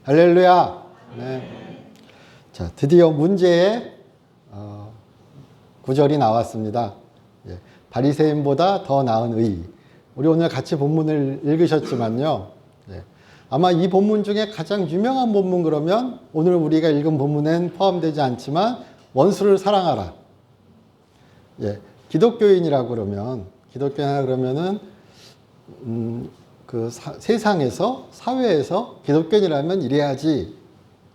할렐루야. 네. 자, 드디어 문제의 구절이 나왔습니다. 예, 바리새인보다 더 나은 의. 우리 오늘 같이 본문을 읽으셨지만요. 예, 아마 이 본문 중에 가장 유명한 본문 그러면 오늘 우리가 읽은 본문엔 포함되지 않지만 원수를 사랑하라. 예, 기독교인이라고 그러면은 세상에서 사회에서 기독교인이라면 이래야지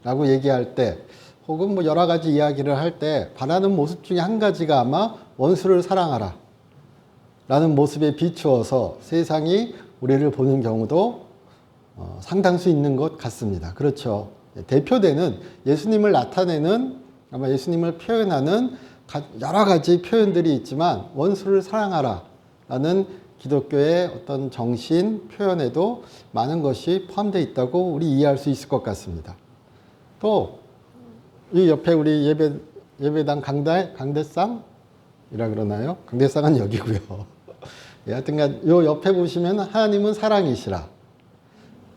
라고 얘기할 때 혹은 뭐 여러 가지 이야기를 할 때 바라는 모습 중에 한 가지가 아마 원수를 사랑하라 라는 모습에 비추어서 세상이 우리를 보는 경우도 상당수 있는 것 같습니다. 그렇죠. 대표되는 예수님을 나타내는 아마 예수님을 표현하는 여러 가지 표현들이 있지만 원수를 사랑하라 라는 기독교의 어떤 정신 표현에도 많은 것이 포함되어 있다고 우리 이해할 수 있을 것 같습니다. 또 이 옆에 우리 예배당 강대상이라 그러나요? 강대상은 여기고요. 하여튼간 요 옆에 보시면 하나님은 사랑이시라.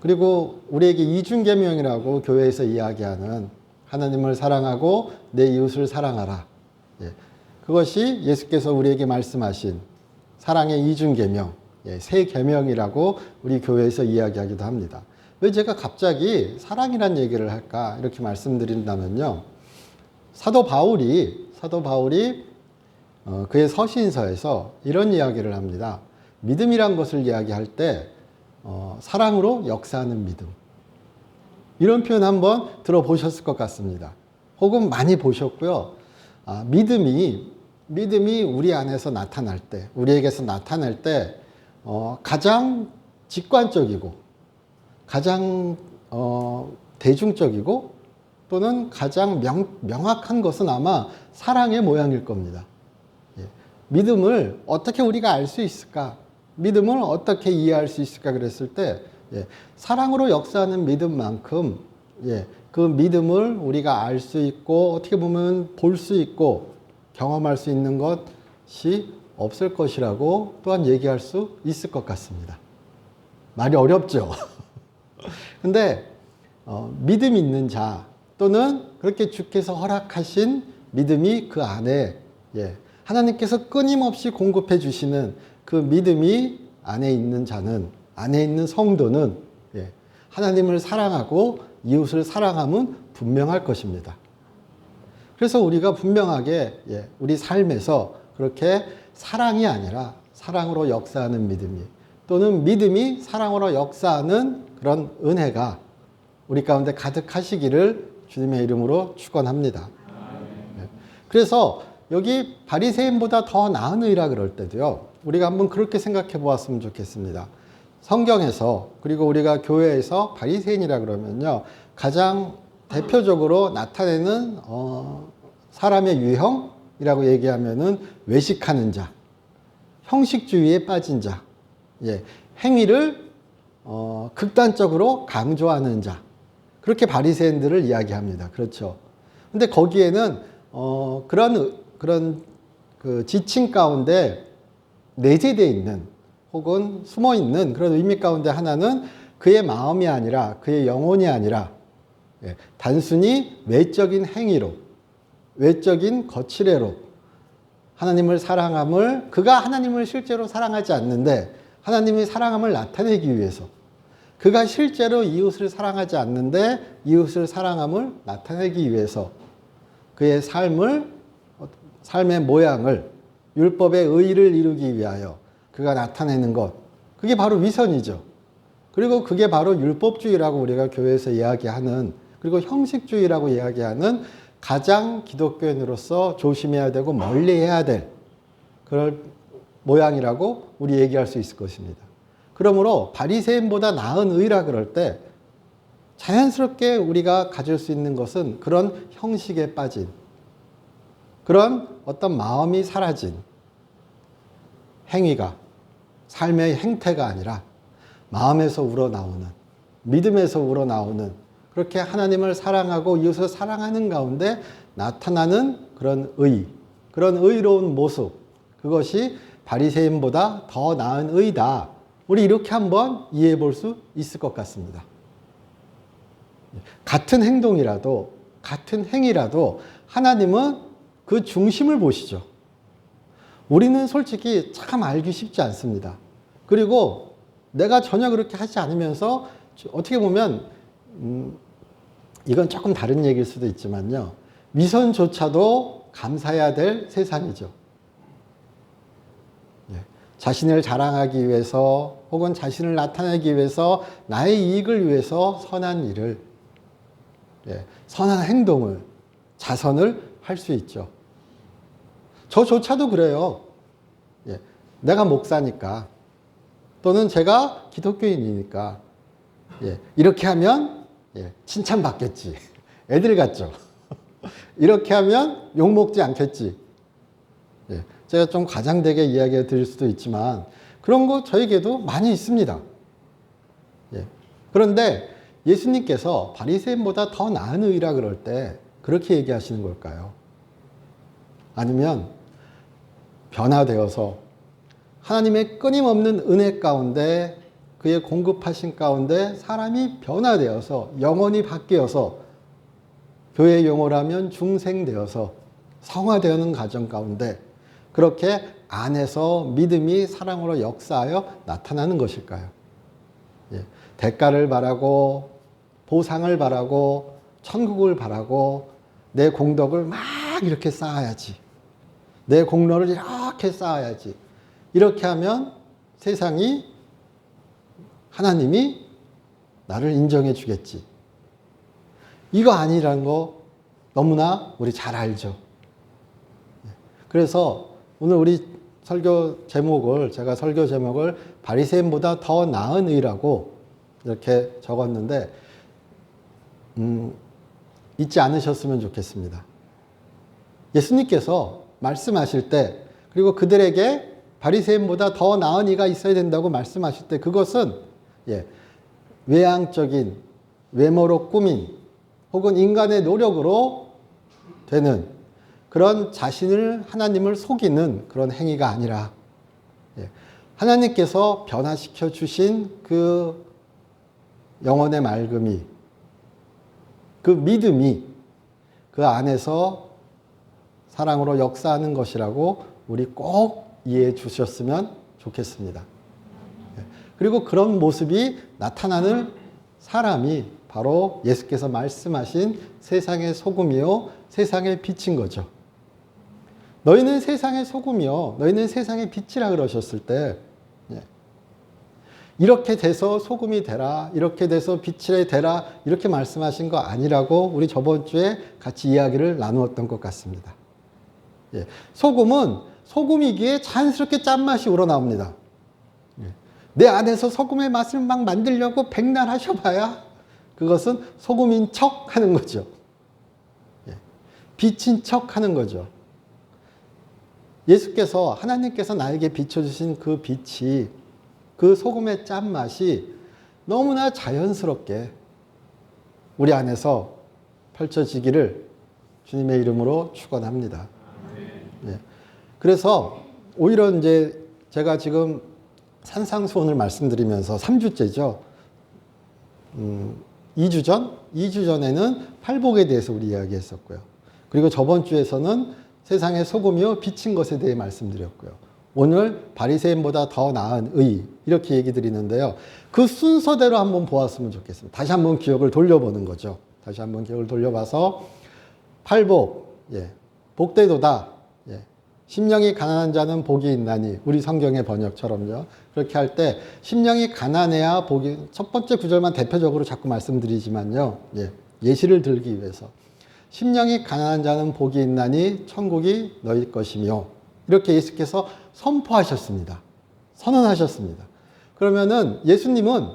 그리고 우리에게 이중계명이라고 교회에서 이야기하는 하나님을 사랑하고 내 이웃을 사랑하라. 그것이 예수께서 우리에게 말씀하신 사랑의 이중계명, 세 계명이라고 우리 교회에서 이야기하기도 합니다. 왜 제가 갑자기 사랑이란 얘기를 할까 이렇게 말씀드린다면요. 사도 바울이 그의 서신서에서 이런 이야기를 합니다. 믿음이란 것을 이야기할 때 사랑으로 역사하는 믿음. 이런 표현 한번 들어보셨을 것 같습니다. 혹은 많이 보셨고요. 믿음이 우리 안에서 나타날 때, 우리에게서 나타날 때 가장 직관적이고 가장 대중적이고 또는 가장 명확한 것은 아마 사랑의 모양일 겁니다. 믿음을 어떻게 우리가 알 수 있을까? 믿음을 어떻게 이해할 수 있을까? 그랬을 때 사랑으로 역사하는 믿음만큼 그 믿음을 우리가 알 수 있고 어떻게 보면 볼 수 있고 경험할 수 있는 것이 없을 것이라고 또한 얘기할 수 있을 것 같습니다. 말이 어렵죠? 근데 믿음 있는 자 또는 그렇게 주께서 허락하신 믿음이 그 안에 하나님께서 끊임없이 공급해 주시는 그 믿음이 안에 있는 자는 안에 있는 성도는 하나님을 사랑하고 이웃을 사랑함은 분명할 것입니다. 그래서 우리가 분명하게 우리 삶에서 그렇게 사랑이 아니라 사랑으로 역사하는 믿음이 또는 믿음이 사랑으로 역사하는 그런 은혜가 우리 가운데 가득하시기를 주님의 이름으로 축원합니다. 그래서 여기 바리새인보다 더 나은 의라 그럴 때도요. 우리가 한번 그렇게 생각해 보았으면 좋겠습니다. 성경에서 그리고 우리가 교회에서 바리새인이라 그러면요. 가장 대표적으로 나타내는 사람의 유형이라고 얘기하면은 외식하는 자, 형식주의에 빠진 자, 행위를 극단적으로 강조하는 자, 그렇게 바리새인들을 이야기합니다. 그렇죠. 근데 거기에는 그런 그 지칭 가운데 내재되어 있는 혹은 숨어 있는 그런 의미 가운데 하나는 그의 마음이 아니라 그의 영혼이 아니라 단순히 외적인 행위로 외적인 거칠애로 하나님을 사랑함을 그가 하나님을 실제로 사랑하지 않는데 하나님의 사랑함을 나타내기 위해서 그가 실제로 이웃을 사랑하지 않는데 이웃을 사랑함을 나타내기 위해서 그의 삶의 모양을 율법의 의의를 이루기 위하여 그가 나타내는 것 그게 바로 위선이죠. 그리고 그게 바로 율법주의라고 우리가 교회에서 이야기하는 그리고 형식주의라고 이야기하는 가장 기독교인으로서 조심해야 되고 멀리해야 될 그런 모양이라고 우리 얘기할 수 있을 것입니다. 그러므로 바리새인보다 나은 의라 그럴 때 자연스럽게 우리가 가질 수 있는 것은 그런 형식에 빠진 그런 어떤 마음이 사라진 행위가 삶의 행태가 아니라 마음에서 우러나오는 믿음에서 우러나오는 그렇게 하나님을 사랑하고 이웃을 사랑하는 가운데 나타나는 그런 그런 의로운 모습 그것이 바리새인보다 더 나은 의다. 우리 이렇게 한번 이해해 볼 수 있을 것 같습니다. 같은 행동이라도, 같은 행위라도 하나님은 그 중심을 보시죠. 우리는 솔직히 참 알기 쉽지 않습니다. 그리고 내가 전혀 그렇게 하지 않으면서 어떻게 보면 이건 조금 다른 얘기일 수도 있지만요. 위선조차도 감사해야 될 세상이죠. 자신을 자랑하기 위해서 혹은 자신을 나타내기 위해서 나의 이익을 위해서 선한 일을, 선한 행동을, 자선을 할 수 있죠. 저조차도 그래요. 내가 목사니까 또는 제가 기독교인이니까 이렇게 하면 칭찬받겠지. 애들 같죠. 이렇게 하면 욕먹지 않겠지. 제가 좀 과장되게 이야기 드릴 수도 있지만 그런 거 저에게도 많이 있습니다. 그런데 예수님께서 바리새인보다 더 나은 의라 그럴 때 그렇게 얘기하시는 걸까요? 아니면 변화되어서 하나님의 끊임없는 은혜 가운데 그의 공급하신 가운데 사람이 변화되어서 영혼이 바뀌어서 교회 용어로 하면 중생되어서 성화되는 과정 가운데 그렇게 안에서 믿음이 사랑으로 역사하여 나타나는 것일까요? 대가를 바라고 보상을 바라고 천국을 바라고 내 공덕을 막 이렇게 쌓아야지. 내 공로를 이렇게 쌓아야지. 이렇게 하면 세상이 하나님이 나를 인정해 주겠지. 이거 아니라는 거 너무나 우리 잘 알죠. 그래서 오늘 우리 제가 설교 제목을 바리새인보다 더 나은 의라고 이렇게 적었는데 잊지 않으셨으면 좋겠습니다. 예수님께서 말씀하실 때 그리고 그들에게 바리새인보다 더 나은 이가 있어야 된다고 말씀하실 때 그것은 외향적인 외모로 꾸민 혹은 인간의 노력으로 되는 그런 자신을 하나님을 속이는 그런 행위가 아니라 하나님께서 변화시켜 주신 그 영혼의 맑음이 그 믿음이 그 안에서 사랑으로 역사하는 것이라고 우리 꼭 이해해 주셨으면 좋겠습니다. 그리고 그런 모습이 나타나는 사람이 바로 예수께서 말씀하신 세상의 소금이요 세상의 빛인 거죠. 너희는 세상의 소금이요 너희는 세상의 빛이라 그러셨을 때 이렇게 돼서 소금이 되라 이렇게 돼서 빛이 되라 이렇게 말씀하신 거 아니라고 우리 저번 주에 같이 이야기를 나누었던 것 같습니다. 소금은 소금이기에 자연스럽게 짠맛이 우러나옵니다. 내 안에서 소금의 맛을 막 만들려고 백날 하셔봐야 그것은 소금인 척 하는 거죠. 빛인 척 하는 거죠. 예수께서 하나님께서 나에게 비춰주신 그 빛이 그 소금의 짠맛이 너무나 자연스럽게 우리 안에서 펼쳐지기를 주님의 이름으로 축원합니다. 그래서 오히려 이제 제가 지금 산상수훈을 말씀드리면서 3주째죠. 2주 전에는 팔복에 대해서 우리 이야기했었고요. 그리고 저번 주에서는 세상의 소금이요 빛인 것에 대해 말씀드렸고요. 오늘 바리새인보다 더 나은 의 이렇게 얘기 드리는데요. 그 순서대로 한번 보았으면 좋겠습니다. 다시 한번 기억을 돌려보는 거죠. 다시 한번 기억을 돌려봐서 팔복, 복되도다. 심령이 가난한 자는 복이 있나니 우리 성경의 번역처럼요. 그렇게 할 때 심령이 가난해야 복이 첫 번째 구절만 대표적으로 자꾸 말씀드리지만요. 예시를 들기 위해서 심령이 가난한 자는 복이 있나니 천국이 너희 것이며 이렇게 예수께서 선포하셨습니다. 선언하셨습니다. 그러면은 예수님은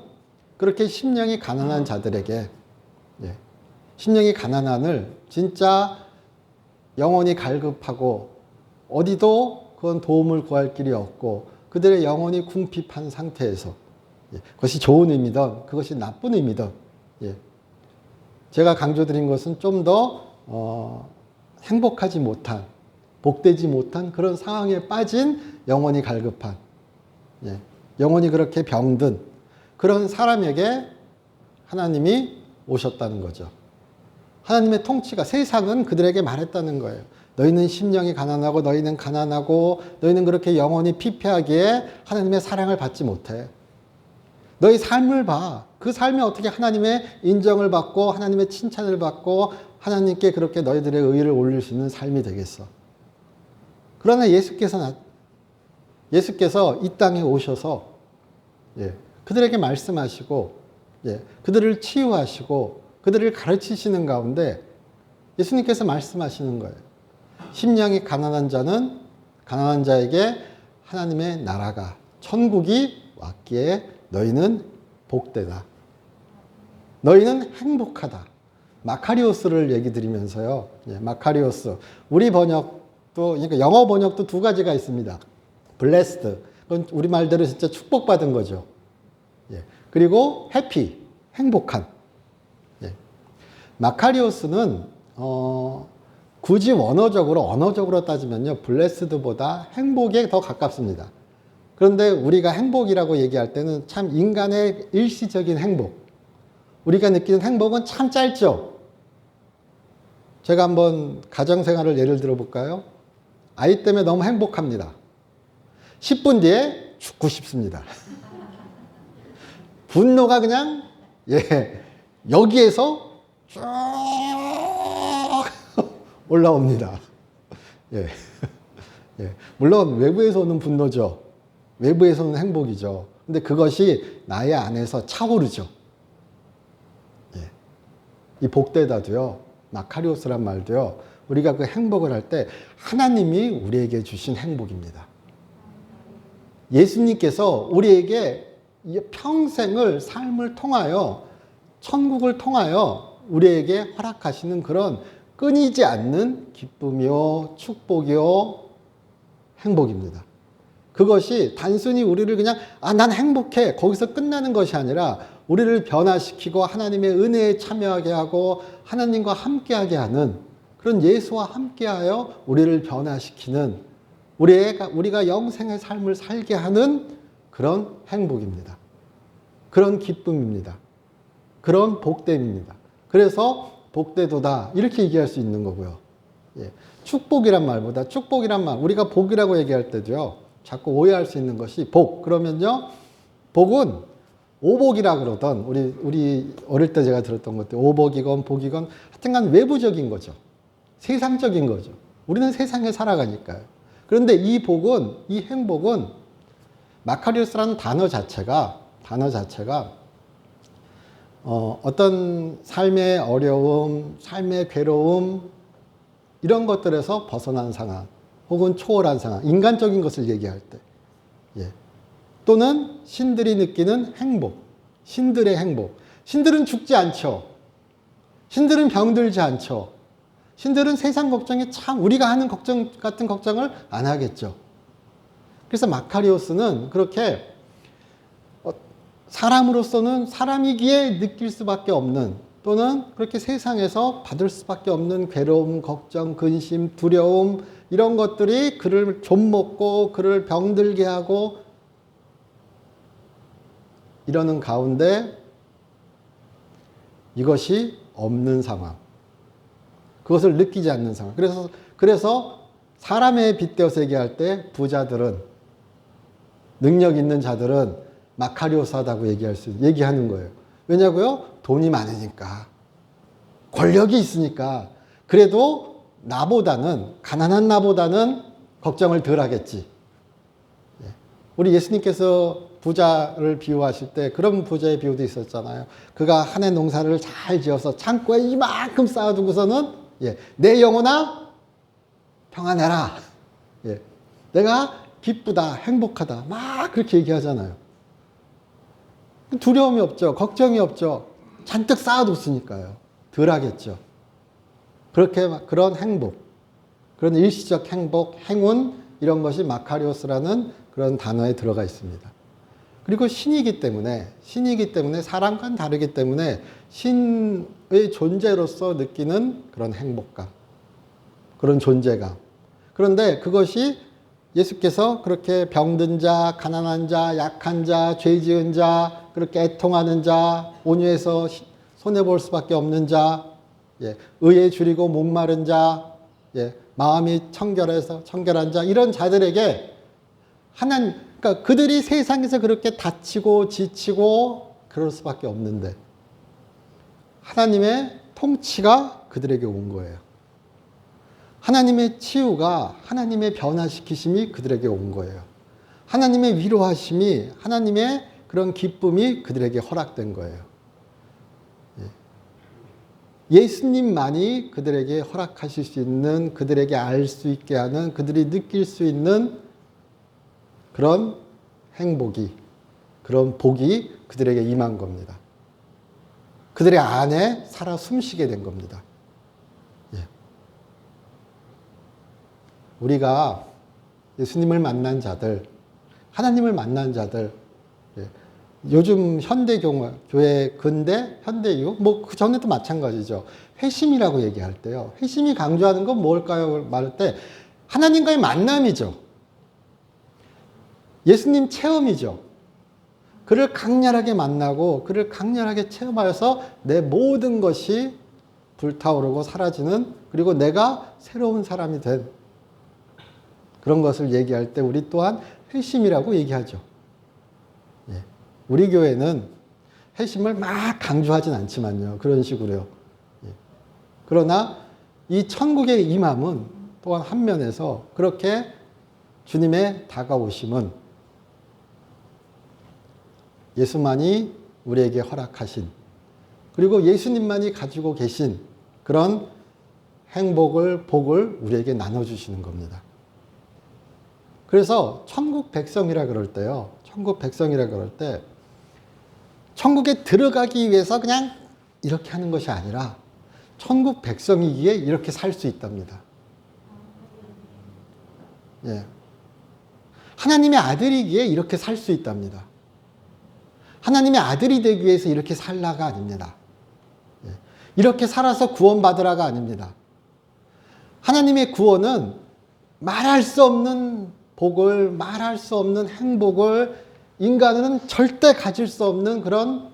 그렇게 심령이 가난한 자들에게 심령이 가난한을 진짜 영혼이 갈급하고 어디도 그건 도움을 구할 길이 없고 그들의 영혼이 궁핍한 상태에서 그것이 좋은 의미든 그것이 나쁜 의미든 제가 강조드린 것은 좀 더 행복하지 못한 복되지 못한 그런 상황에 빠진 영혼이 갈급한 영혼이 그렇게 병든 그런 사람에게 하나님이 오셨다는 거죠. 하나님의 통치가 세상은 그들에게 말했다는 거예요. 너희는 심령이 가난하고 너희는 가난하고 너희는 그렇게 영혼이 피폐하기에 하나님의 사랑을 받지 못해. 너희 삶을 봐. 그 삶이 어떻게 하나님의 인정을 받고 하나님의 칭찬을 받고 하나님께 그렇게 너희들의 의의를 올릴 수 있는 삶이 되겠어. 그러나 예수께서 이 땅에 오셔서 그들에게 말씀하시고 그들을 치유하시고 그들을 가르치시는 가운데 예수님께서 말씀하시는 거예요. 심령이 가난한 자에게 하나님의 나라가 천국이 왔기에 너희는 복되다. 너희는 행복하다. 마카리오스를 얘기 드리면서요. 마카리오스. 우리 번역도, 그러니까 영어 번역도 두 가지가 있습니다. blessed. 그건 우리말대로 진짜 축복받은 거죠. 그리고 happy. 행복한. 마카리오스는, 굳이 언어적으로 따지면요. blessed보다 행복에 더 가깝습니다. 그런데 우리가 행복이라고 얘기할 때는 참 인간의 일시적인 행복. 우리가 느끼는 행복은 참 짧죠. 제가 한번 가정생활을 예를 들어 볼까요? 아이 때문에 너무 행복합니다. 10분 뒤에 죽고 싶습니다. 분노가 그냥 여기에서 쭉 올라옵니다. 물론 외부에서 오는 분노죠. 외부에서 오는 행복이죠. 근데 그것이 나의 안에서 차오르죠. 이 복되다도요, 마카리오스란 말도요, 우리가 그 행복을 할 때 하나님이 우리에게 주신 행복입니다. 예수님께서 우리에게 평생을 삶을 통하여 천국을 통하여 우리에게 허락하시는 그런 끊이지 않는 기쁨이요, 축복이요, 행복입니다. 그것이 단순히 우리를 그냥 난 행복해 거기서 끝나는 것이 아니라 우리를 변화시키고 하나님의 은혜에 참여하게 하고 하나님과 함께하게 하는 그런 예수와 함께하여 우리를 변화시키는 우리가 영생의 삶을 살게 하는 그런 행복입니다. 그런 기쁨입니다. 그런 복됨입니다. 그래서 복되도다 이렇게 얘기할 수 있는 거고요. 축복이란 말보다 축복이란 말 우리가 복이라고 얘기할 때도요. 자꾸 오해할 수 있는 것이 복 그러면요. 복은 오복이라 그러던 우리 어릴 때 제가 들었던 것들 오복이건 복이건 하여튼간 외부적인 거죠. 세상적인 거죠. 우리는 세상에 살아가니까요. 그런데 이 복은 이 행복은 마카리오스라는 단어 자체가 어떤 삶의 어려움, 삶의 괴로움 이런 것들에서 벗어난 상황 혹은 초월한 상황, 인간적인 것을 얘기할 때 또는 신들이 느끼는 행복, 신들의 행복. 신들은 죽지 않죠. 신들은 병들지 않죠. 신들은 세상 걱정에 참 우리가 하는 걱정 같은 걱정을 안 하겠죠. 그래서 마카리오스는 그렇게 사람으로서는 사람이기에 느낄 수밖에 없는 또는 그렇게 세상에서 받을 수밖에 없는 괴로움, 걱정, 근심, 두려움 이런 것들이 그를 좀먹고 그를 병들게 하고 이러는 가운데 이것이 없는 상황. 그것을 느끼지 않는 상황. 그래서 사람에 빗대어서 얘기할 때 부자들은 능력 있는 자들은 마카리오스하다고 얘기하는 거예요. 왜냐고요? 돈이 많으니까. 권력이 있으니까. 그래도 가난한 나보다는 걱정을 덜 하겠지. 우리 예수님께서 부자를 비유하실 때 그런 부자의 비유도 있었잖아요. 그가 한 해 농사를 잘 지어서 창고에 이만큼 쌓아두고서는 내 영혼아 평안해라. 내가 기쁘다, 행복하다. 막 그렇게 얘기하잖아요. 두려움이 없죠. 걱정이 없죠. 잔뜩 쌓아뒀으니까요. 덜 하겠죠. 그런 행복, 그런 일시적 행복, 행운 이런 것이 마카리오스라는 그런 단어에 들어가 있습니다. 그리고 신이기 때문에 사람과는 다르기 때문에 신의 존재로서 느끼는 그런 행복감, 그런 존재감. 그런데 그것이 예수께서 그렇게 병든 자, 가난한 자, 약한 자, 죄 지은 자, 그렇게 애통하는 자, 온유해서 손해볼 수밖에 없는 자, 예, 의에 줄이고 목마른 자, 예, 마음이 청결한 자, 이런 자들에게 하나님, 그러니까 그들이 세상에서 그렇게 다치고 지치고 그럴 수밖에 없는데 하나님의 통치가 그들에게 온 거예요. 하나님의 치유가, 하나님의 변화시키심이 그들에게 온 거예요. 하나님의 위로하심이, 하나님의 그런 기쁨이 그들에게 허락된 거예요. 예수님만이 그들에게 허락하실 수 있는, 그들에게 알 수 있게 하는, 그들이 느낄 수 있는 그런 행복이, 그런 복이 그들에게 임한 겁니다. 그들의 안에 살아 숨쉬게 된 겁니다. 예. 우리가 예수님을 만난 자들, 하나님을 만난 자들, 예. 요즘 현대교회, 근대, 현대 이후, 그 전에도 마찬가지죠. 회심이라고 얘기할 때요. 회심이 강조하는 건 뭘까요? 말할 때 하나님과의 만남이죠. 예수님 체험이죠. 그를 강렬하게 만나고 그를 강렬하게 체험하여서 내 모든 것이 불타오르고 사라지는, 그리고 내가 새로운 사람이 된 그런 것을 얘기할 때 우리 또한 회심이라고 얘기하죠. 예. 우리 교회는 회심을 막 강조하진 않지만요. 그런 식으로요. 예. 그러나 이 천국의 임함은 또한 한 면에서 그렇게 주님의 다가오심은 예수만이 우리에게 허락하신, 그리고 예수님만이 가지고 계신 그런 행복을, 복을 우리에게 나눠주시는 겁니다. 그래서 천국 백성이라 그럴 때요. 천국 백성이라 그럴 때 천국에 들어가기 위해서 그냥 이렇게 하는 것이 아니라 천국 백성이기에 이렇게 살 수 있답니다. 예. 하나님의 아들이기에 이렇게 살 수 있답니다. 하나님의 아들이 되기 위해서 이렇게 살라가 아닙니다. 이렇게 살아서 구원받으라가 아닙니다. 하나님의 구원은 말할 수 없는 복을, 말할 수 없는 행복을, 인간은 절대 가질 수 없는 그런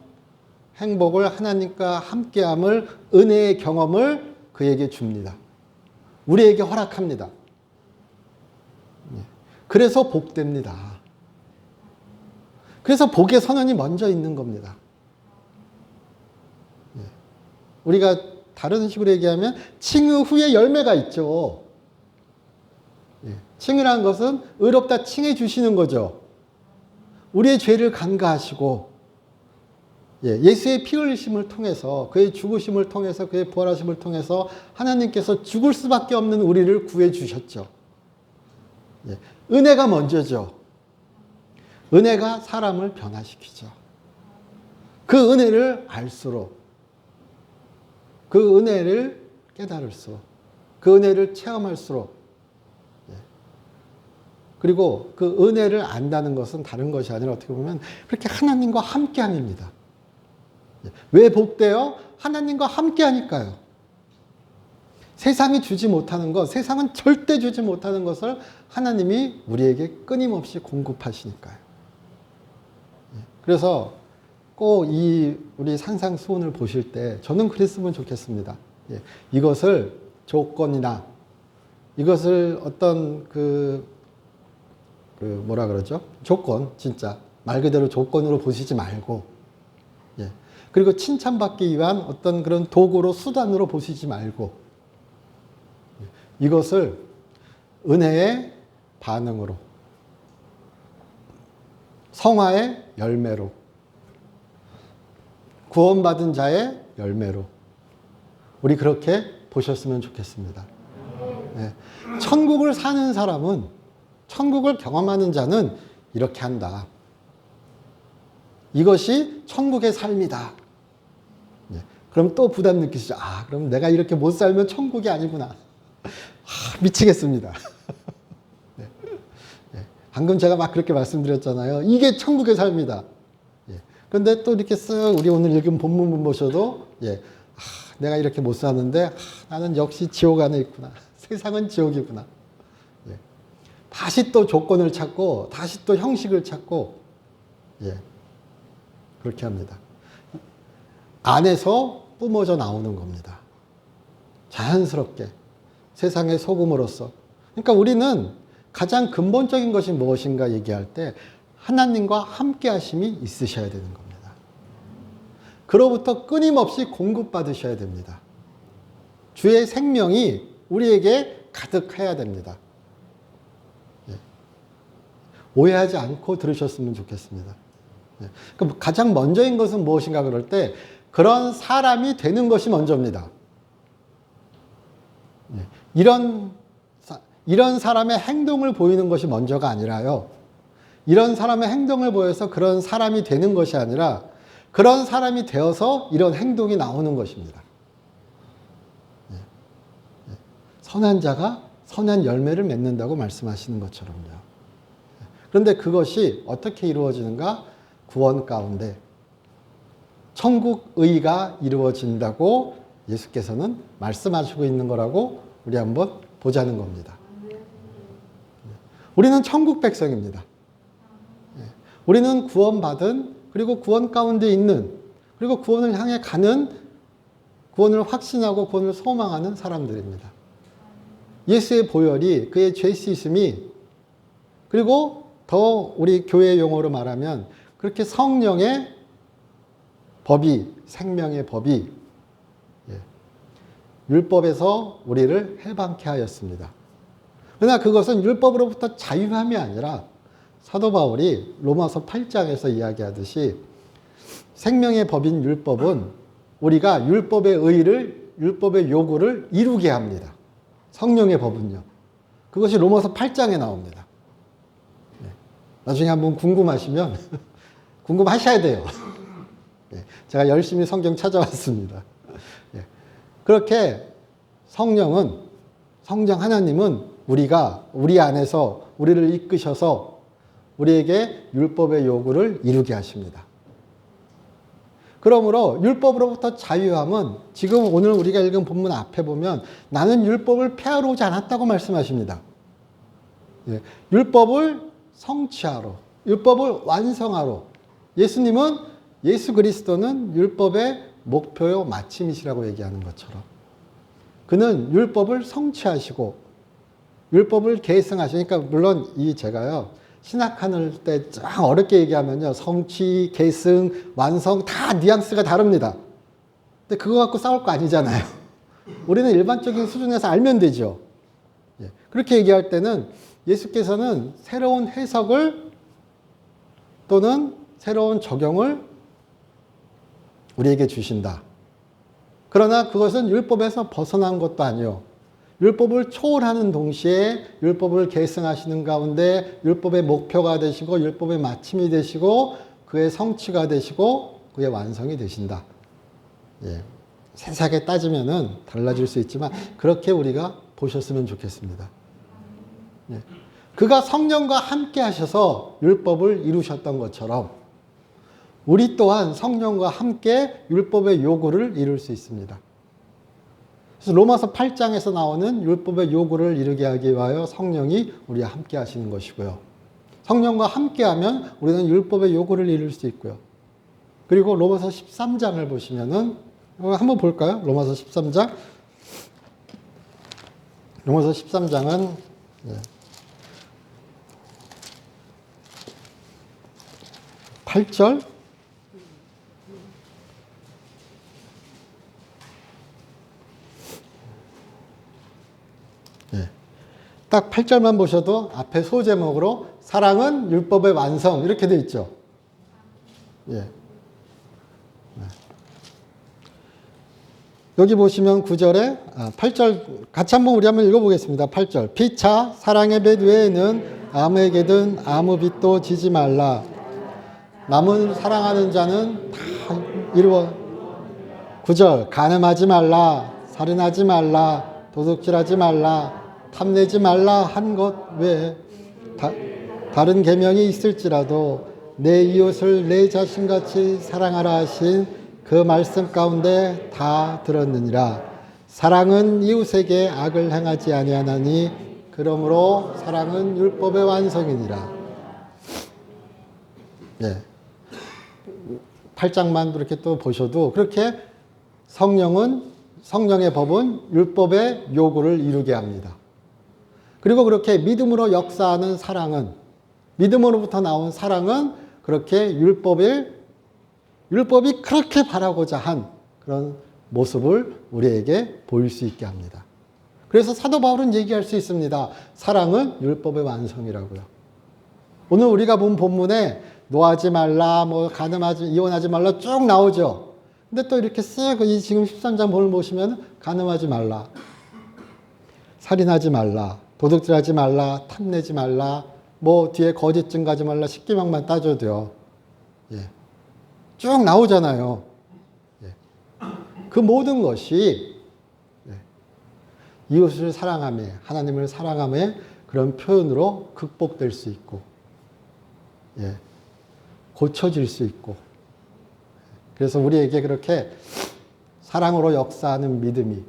행복을, 하나님과 함께함을, 은혜의 경험을 그에게 줍니다. 우리에게 허락합니다. 그래서 복됩니다. 그래서 복의 선언이 먼저 있는 겁니다. 우리가 다른 식으로 얘기하면 칭의 후에 열매가 있죠. 칭의라는 것은 의롭다 칭해 주시는 거죠. 우리의 죄를 간과하시고 예수의 피 흘리심을 통해서, 그의 죽으심을 통해서, 그의 부활하심을 통해서 하나님께서 죽을 수밖에 없는 우리를 구해 주셨죠. 은혜가 먼저죠. 은혜가 사람을 변화시키죠. 그 은혜를 알수록, 그 은혜를 깨달을수록, 그 은혜를 체험할수록, 그리고 그 은혜를 안다는 것은 다른 것이 아니라 어떻게 보면 그렇게 하나님과 함께함입니다. 왜 복돼요? 하나님과 함께하니까요. 세상이 주지 못하는 것, 세상은 절대 주지 못하는 것을 하나님이 우리에게 끊임없이 공급하시니까요. 그래서 꼭 우리 산상수훈을 보실 때 저는 그랬으면 좋겠습니다. 이것을 조건이나, 이것을 어떤 뭐라 그러죠? 조건, 진짜 말 그대로 조건으로 보시지 말고, 그리고 칭찬받기 위한 어떤 그런 도구로, 수단으로 보시지 말고, 이것을 은혜의 반응으로, 성화의 열매로, 구원받은 자의 열매로 우리 그렇게 보셨으면 좋겠습니다. 천국을 사는 사람은, 천국을 경험하는 자는 이렇게 한다. 이것이 천국의 삶이다. 그럼 또 부담 느끼시죠. 그럼 내가 이렇게 못 살면 천국이 아니구나. 미치겠습니다. 방금 제가 막 그렇게 말씀드렸잖아요. 이게 천국의 삶이다. 그런데 또 이렇게 우리 오늘 읽은 본문 보셔도, 내가 이렇게 못 사는데, 나는 역시 지옥 안에 있구나. 세상은 지옥이구나. 다시 또 조건을 찾고, 다시 또 형식을 찾고, 그렇게 합니다. 안에서 뿜어져 나오는 겁니다. 자연스럽게 세상의 소금으로서. 그러니까 우리는 가장 근본적인 것이 무엇인가 얘기할 때 하나님과 함께 하심이 있으셔야 되는 겁니다. 그로부터 끊임없이 공급받으셔야 됩니다. 주의 생명이 우리에게 가득해야 됩니다. 오해하지 않고 들으셨으면 좋겠습니다. 그럼 가장 먼저인 것은 무엇인가 그럴 때 그런 사람이 되는 것이 먼저입니다. 이런 사람의 행동을 보이는 것이 먼저가 아니라요. 이런 사람의 행동을 보여서 그런 사람이 되는 것이 아니라 그런 사람이 되어서 이런 행동이 나오는 것입니다. 선한 자가 선한 열매를 맺는다고 말씀하시는 것처럼요. 그런데 그것이 어떻게 이루어지는가? 구원 가운데 천국의가 이루어진다고 예수께서는 말씀하시고 있는 거라고 우리 한번 보자는 겁니다. 우리는 천국 백성입니다. 우리는 구원받은, 그리고 구원 가운데 있는, 그리고 구원을 향해 가는, 구원을 확신하고 구원을 소망하는 사람들입니다. 예수의 보혈이, 그의 죄 씻음이, 그리고 더 우리 교회 용어로 말하면 그렇게 성령의 법이, 생명의 법이 율법에서 우리를 해방케 하였습니다. 그러나 그것은 율법으로부터 자유함이 아니라 사도 바울이 로마서 8장에서 이야기하듯이 생명의 법인 율법은 우리가 율법의 의를, 율법의 요구를 이루게 합니다. 성령의 법은요. 그것이 로마서 8장에 나옵니다. 나중에 한번 궁금하시면 궁금하셔야 돼요. 제가 열심히 성경 찾아왔습니다. 그렇게 성령은, 성령 하나님은 우리 안에서 우리를 이끄셔서 우리에게 율법의 요구를 이루게 하십니다. 그러므로 율법으로부터 자유함은 지금 오늘 우리가 읽은 본문 앞에 보면 나는 율법을 폐하러 오지 않았다고 말씀하십니다. 율법을 성취하러, 율법을 완성하러. 예수님은, 예수 그리스도는 율법의 목표요 마침이시라고 얘기하는 것처럼 그는 율법을 성취하시고 율법을 계승하시니까, 물론 제가요 신학하는 때 쫙 어렵게 얘기하면요 성취, 계승, 완성 다 뉘앙스가 다릅니다. 근데 그거 갖고 싸울 거 아니잖아요. 우리는 일반적인 수준에서 알면 되죠. 그렇게 얘기할 때는 예수께서는 새로운 해석을 또는 새로운 적용을 우리에게 주신다. 그러나 그것은 율법에서 벗어난 것도 아니요. 율법을 초월하는 동시에 율법을 계승하시는 가운데 율법의 목표가 되시고 율법의 마침이 되시고 그의 성취가 되시고 그의 완성이 되신다. 세세하게 따지면은 달라질 수 있지만 그렇게 우리가 보셨으면 좋겠습니다. 그가 성령과 함께 하셔서 율법을 이루셨던 것처럼 우리 또한 성령과 함께 율법의 요구를 이룰 수 있습니다. 그래서 로마서 8장에서 나오는 율법의 요구를 이루게 하기 위하여 성령이 우리와 함께 하시는 것이고요. 성령과 함께 하면 우리는 율법의 요구를 이룰 수 있고요. 그리고 로마서 13장을 보시면은 한번 볼까요? 로마서 13장. 로마서 13장은 8절 딱 8절만 보셔도 앞에 소제목으로 사랑은 율법의 완성 이렇게 되어 있죠. 여기 보시면 9절에 8절 같이 한번 우리 한번 읽어보겠습니다. 8절 피차 사랑의 배 외에는 아무에게든 아무 빚도 지지 말라. 남을 사랑하는 자는 다 이루어. 9절 간음하지 말라. 살인하지 말라. 도둑질하지 말라. 탐내지 말라 한 것 외에 다른 계명이 있을지라도 내 이웃을 내 자신같이 사랑하라 하신 그 말씀 가운데 다 들었느니라. 사랑은 이웃에게 악을 행하지 아니하나니 그러므로 사랑은 율법의 완성이니라. 8장만 그렇게 또 보셔도 그렇게 성령의 법은 율법의 요구를 이루게 합니다. 그리고 그렇게 믿음으로 역사하는 사랑은, 믿음으로부터 나온 사랑은 그렇게 율법이 그렇게 바라고자 한 그런 모습을 우리에게 보일 수 있게 합니다. 그래서 사도 바울은 얘기할 수 있습니다. 사랑은 율법의 완성이라고요. 오늘 우리가 본 본문에 노하지 말라, 이혼하지 말라 쭉 나오죠. 근데 또 이렇게 쓱 지금 13장 본을 보시면 간음하지 말라, 살인하지 말라, 도둑질하지 말라, 탐내지 말라, 뒤에 거짓 증거하지 말라, 10계명만 따져도요. 예. 쭉 나오잖아요. 예. 그 모든 것이 이웃을 사랑하며 하나님을 사랑하며 그런 표현으로 극복될 수 있고 고쳐질 수 있고, 그래서 우리에게 그렇게 사랑으로 역사하는 믿음이,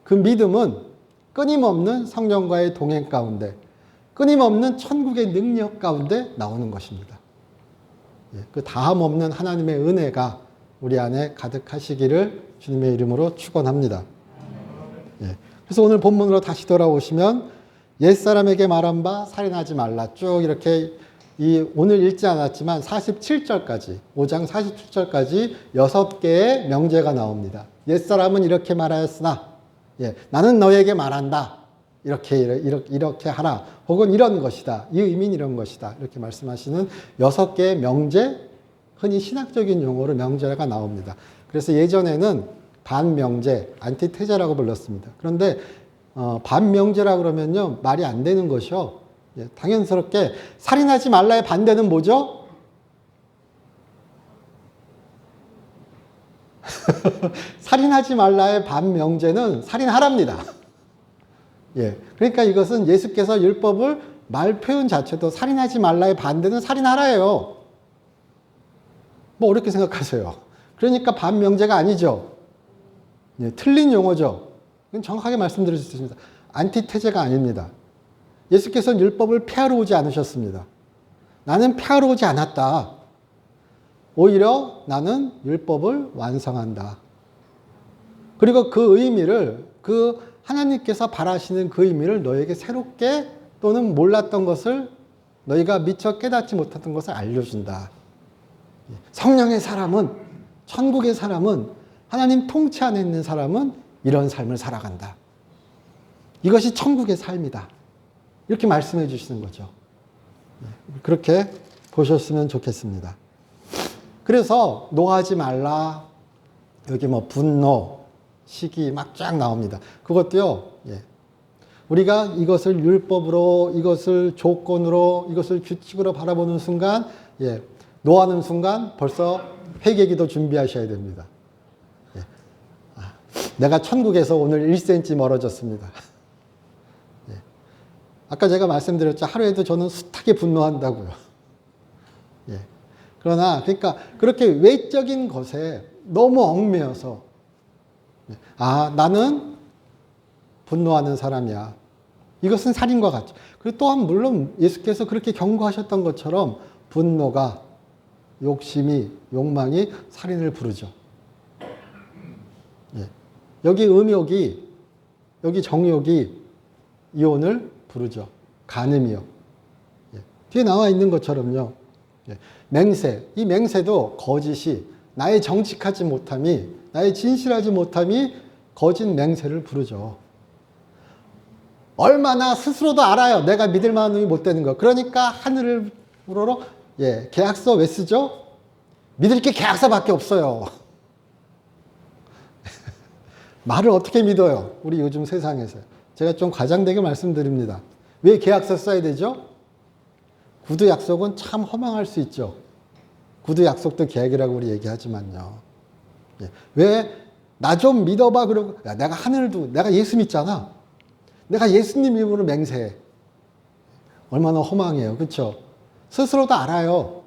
그 믿음은 끊임없는 성령과의 동행 가운데, 끊임없는 천국의 능력 가운데 나오는 것입니다. 그 다함 없는 하나님의 은혜가 우리 안에 가득하시기를 주님의 이름으로 축원합니다. 그래서 오늘 본문으로 다시 돌아오시면 옛사람에게 말한 바 살인하지 말라, 쭉 이렇게 오늘 읽지 않았지만 47절까지, 5장 47절까지 6개의 명제가 나옵니다. 옛사람은 이렇게 말하였으나 나는 너에게 말한다, 이렇게 하라, 혹은 이런 것이다, 이 의미는 이런 것이다, 이렇게 말씀하시는 6개의 명제, 흔히 신학적인 용어로 명제가 나옵니다. 그래서 예전에는 반명제, 안티테제라고 불렀습니다. 그런데 반명제라 그러면요, 말이 안 되는 것이요. 당연스럽게 살인하지 말라의 반대는 뭐죠? 살인하지 말라의 반명제는 살인하랍니다. 그러니까 이것은 예수께서 율법을 말 표현 자체도 살인하지 말라의 반대는 살인하라예요. 어렵게 생각하세요. 그러니까 반명제가 아니죠. 틀린 용어죠. 이건 정확하게 말씀드릴 수 있습니다. 안티테제가 아닙니다. 예수께서는 율법을 폐하러 오지 않으셨습니다. 나는 폐하러 오지 않았다. 오히려 나는 율법을 완성한다. 그리고 그 의미를, 하나님께서 바라시는 그 의미를 너에게 새롭게, 또는 몰랐던 것을, 너희가 미처 깨닫지 못했던 것을 알려준다. 성령의 사람은, 천국의 사람은, 하나님 통치 안에 있는 사람은 이런 삶을 살아간다. 이것이 천국의 삶이다. 이렇게 말씀해 주시는 거죠. 그렇게 보셨으면 좋겠습니다. 그래서 노하지 말라, 여기 분노, 시기 막 쫙 나옵니다. 그것도요, 우리가 이것을 율법으로, 이것을 조건으로, 이것을 규칙으로 바라보는 순간, 노하는 순간 벌써 회개기도 준비하셔야 됩니다. 내가 천국에서 오늘 1cm 멀어졌습니다. 아까 제가 말씀드렸죠. 하루에도 저는 숱하게 분노한다고요. 그러나, 그러니까 그렇게 외적인 것에 너무 얽매여서, 나는 분노하는 사람이야. 이것은 살인과 같죠. 그리고 또한 물론 예수께서 그렇게 경고하셨던 것처럼 분노가, 욕심이, 욕망이 살인을 부르죠. 여기 음욕이, 여기 정욕이 이혼을 부르죠. 간음이요. 뒤에 나와 있는 것처럼요. 맹세, 이 맹세도 거짓이, 나의 정직하지 못함이, 나의 진실하지 못함이 거짓 맹세를 부르죠. 얼마나 스스로도 알아요. 내가 믿을 만한 놈이 못 되는 거. 그러니까 하늘을 우러러, 계약서 왜 쓰죠? 믿을 게 계약서밖에 없어요. 말을 어떻게 믿어요? 우리 요즘 세상에서. 제가 좀 과장되게 말씀드립니다. 왜 계약서 써야 되죠? 구두 약속은 참 허망할 수 있죠. 구두 약속도 계약이라고 우리 얘기하지만요. 왜 나 좀 믿어봐 그러고, 내가 하늘도, 내가 예수 믿잖아. 내가 예수님 이름으로 맹세해. 얼마나 허망해요. 그렇죠? 스스로도 알아요.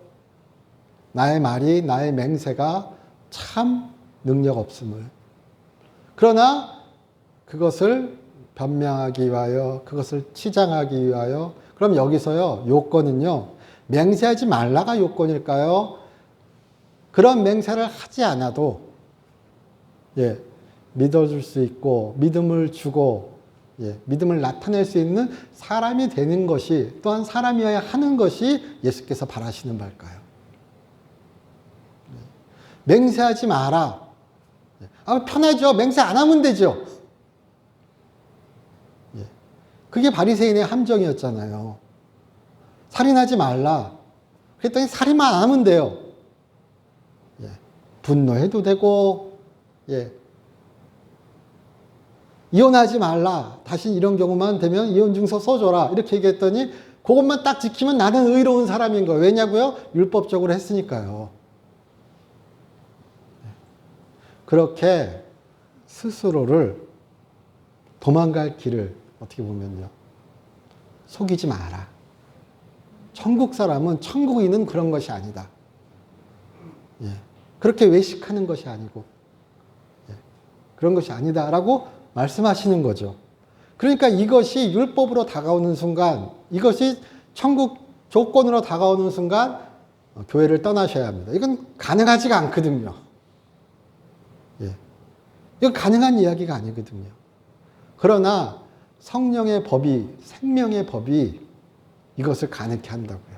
나의 말이, 나의 맹세가 참 능력 없음을. 그러나 그것을 변명하기 위하여, 그것을 치장하기 위하여, 그럼 여기서요, 요건은요, 맹세하지 말라가 요건일까요? 그런 맹세를 하지 않아도 예, 믿어줄 수 있고 믿음을 주고 예, 믿음을 나타낼 수 있는 사람이 되는 것이 또한 사람이어야 하는 것이 예수께서 바라시는 바일까요? 맹세하지 마라. 편하죠. 맹세 안 하면 되죠. 예, 그게 바리새인의 함정이었잖아요. 살인하지 말라. 그랬더니 살인만 안 하면 돼요. 예, 분노해도 되고 예, 이혼하지 말라. 다시 이런 경우만 되면 이혼증서 써줘라. 이렇게 얘기했더니 그것만 딱 지키면 나는 의로운 사람인 거예요. 왜냐고요? 율법적으로 했으니까요. 그렇게 스스로를 도망갈 길을 어떻게 보면요. 속이지 마라. 천국 사람은 천국인은 그런 것이 아니다. 예. 그렇게 외식하는 것이 아니고 예. 그런 것이 아니다라고 말씀하시는 거죠. 그러니까 이것이 율법으로 다가오는 순간, 이것이 천국 조건으로 다가오는 순간 교회를 떠나셔야 합니다. 이건 가능하지가 않거든요. 예. 이건 가능한 이야기가 아니거든요. 그러나 성령의 법이, 생명의 법이 이것을 가능케 한다고요.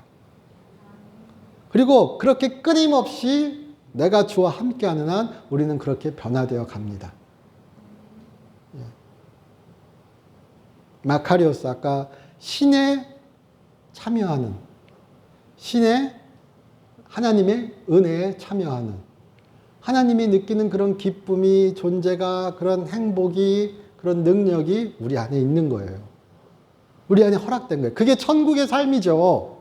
그리고 그렇게 끊임없이 내가 주와 함께하는 한 우리는 그렇게 변화되어 갑니다. 마카리오스 아까 신에 참여하는 신의 하나님의 은혜에 참여하는 하나님이 느끼는 그런 기쁨이 존재가 그런 행복이 그런 능력이 우리 안에 있는 거예요. 우리 안에 허락된 거예요. 그게 천국의 삶이죠.